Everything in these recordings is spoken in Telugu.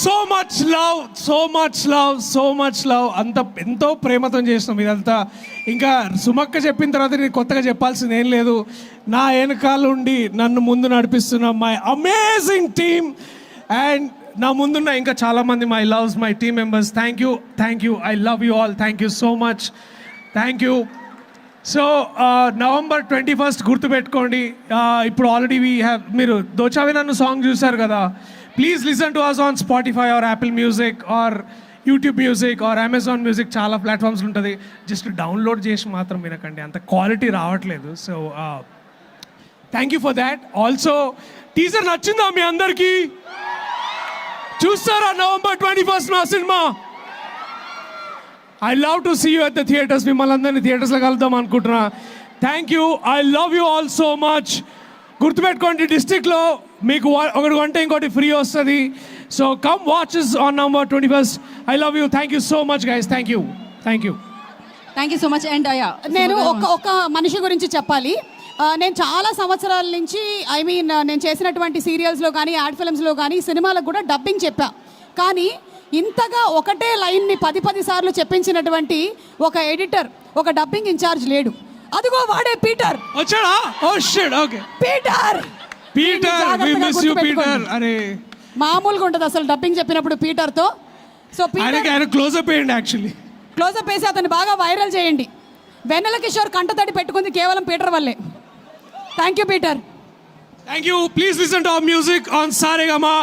సో మచ్ లవ్ అంత ఎంతో ప్రేమతో చేసినాం ఇదంతా. ఇంకా సుమక్క చెప్పిన తర్వాత నేను కొత్తగా చెప్పాల్సింది ఏం లేదు. నా వెనకాల ఉండి నన్ను ముందు నడిపిస్తున్న మై అమేజింగ్ టీమ్ అండ్ నా ముందున్న ఇంకా చాలామంది my loves my team members. Thank you, I love you all. Thank you so much, thank you. So November 21st గుర్తుపెట్టుకోండి. ఇప్పుడు ఆల్రెడీ మీరు దోచావి నన్ను సాంగ్ చూశారు కదా. Please listen to us on Spotify or Apple Music or YouTube Music or Amazon Music, చాలా ప్లాట్ఫామ్స్ ఉంటుంది. జస్ట్ డౌన్లోడ్ చేసి మాత్రం వినకండి, అంత క్వాలిటీ రావట్లేదు. So thank you for that. Also teaser నచ్చిందా మీ అందరికీ? చూస్తారా November 21st నా సినిమా? I love to see you at the theatres. మిమ్మల్ని అందరినీ థియేటర్స్లో కలుద్దాం అనుకుంటున్నా. Thank you, I love you all so much. గుర్తుపెట్టుకోండి, డిస్ట్రిక్ట్లో మీకు ఒకటి కొంటే ఇంకోటి ఫ్రీ వస్తుంది. So come watches on November 21st. I love you, thank you so much guys. Thank you so much. And నేను ఒక మనిషి గురించి చెప్పాలి. నేను చాలా సంవత్సరాల నుంచి నేను చేసినటువంటి సీరియల్స్లో కానీ యాడ్ ఫిల్మ్స్లో కానీ సినిమాలకు కూడా డబ్బింగ్ చెప్పా. కానీ ఇంతగా ఒకటే లైన్ని 10 సార్లు చెప్పించినటువంటి ఒక ఎడిటర్, ఒక డబ్బింగ్ ఇన్ఛార్జ్ లేడు. అదిగో వాడే పీటర్ వచ్చాడా? Oh shit, okay. Peter we miss you Peter. అరే మామూలుగా ఉంటుంది అసలు డబ్బింగ్ చెప్పినప్పుడు పీటర్తో. సో ఆయన క్లోజ్అప్ వేయండి, యాక్చువల్లీ క్లోజ్అప్ వేసి అతన్ని బాగా వైరల్ చేయండి. వెన్నెల కిషోర్ కంటతడి పెట్టుకుంది కేవలం పీటర్ వల్లే. Thank you Peter. Thank you. Please listen to our music on Saregama.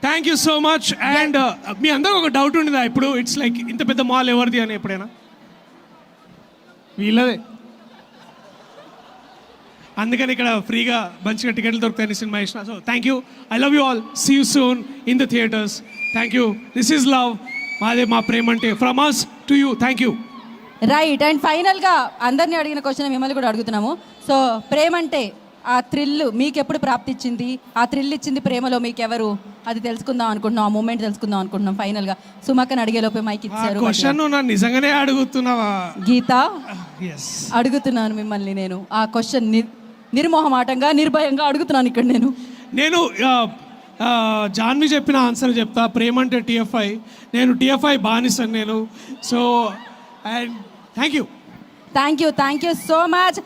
Thank you so much. And మీ అందరికి ఒక డౌట్ ఉండదా ఇప్పుడు? ఇట్స్ లైక్ ఇంత పెద్ద మాల్ ఎవరిది అని ఎప్పుడైనా? వీళ్ళదే. అందుకని ఇక్కడ ఫ్రీగా మంచిగా టికెట్లు దొరుకుతాయని సినిమా ఇచ్చిన. So thank you, I love you all. See you soon in the theatres. Thank you. This is love. మాదే మా ప్రేమ అంటే. From us to you. Thank you. Right. And ఫైనల్గా అందరినీ అడిగిన క్వశ్చన్ మిమ్మల్ని కూడా అడుగుతున్నాము. సో ప్రేమ అంటే ఆ థ్రిల్ మీకు ఎప్పుడు ప్రాప్తిచ్చింది? ఆ థ్రిల్ ఇచ్చింది ప్రేమలో మీకు ఎవరు? అది తెలుసుకుందాం అనుకుంటున్నాం, ఆ మూమెంట్ తెలుసుకుందాం అనుకుంటున్నాం. ఫైనల్గా సుమక్కని అడిగే లోపే మైక్ ఇచ్చారు. క్వశ్చన్ నిజంగానే అడుగుతున్నావా గీత? అడుగుతున్నాను మిమ్మల్ని నేను. ఆ క్వశ్చన్ నిర్మోహమాటంగా నిర్భయంగా అడుగుతున్నాను ఇక్కడ నేను జాన్వి చెప్పిన ఆన్సర్ చెప్తా. ప్రేమ అంటే TFI. నేను TFI బానిసను నేను. So and thank you so much.